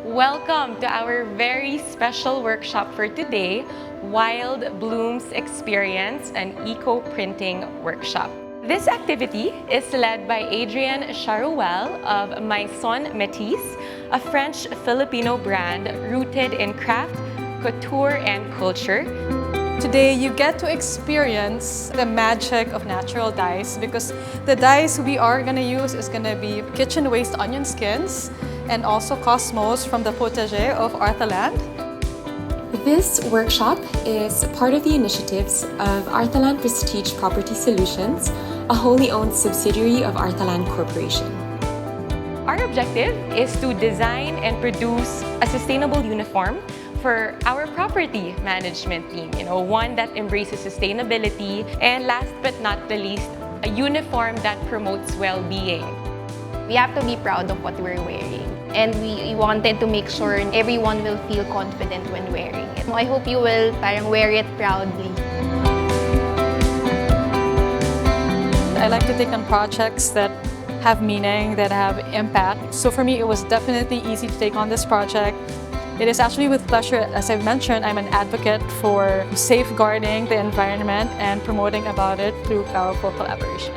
Welcome to our very special workshop for today, Wild Blooms Experience, an eco-printing workshop. This activity is led by Adrienne Charuel of Maison Métisse, a French-Filipino brand rooted in craft, couture, and culture. Today, you get to experience the magic of natural dyes because the dyes we are going to use is going to be kitchen waste onion skins and also cosmos from the potager of Arthaland. This workshop is part of the initiatives of Arthaland Prestige Property Solutions, a wholly owned subsidiary of Arthaland Corporation. Our objective is to design and produce a sustainable uniform for our property management team, one that embraces sustainability, and last but not the least, a uniform that promotes well-being. We have to be proud of what we're wearing, and we wanted to make sure everyone will feel confident when wearing it. I hope you will wear it proudly. I like to take on projects that have meaning, that have impact. So for me, it was definitely easy to take on this project. It is actually with pleasure. As I've mentioned, I'm an advocate for safeguarding the environment and promoting about it through powerful collaboration.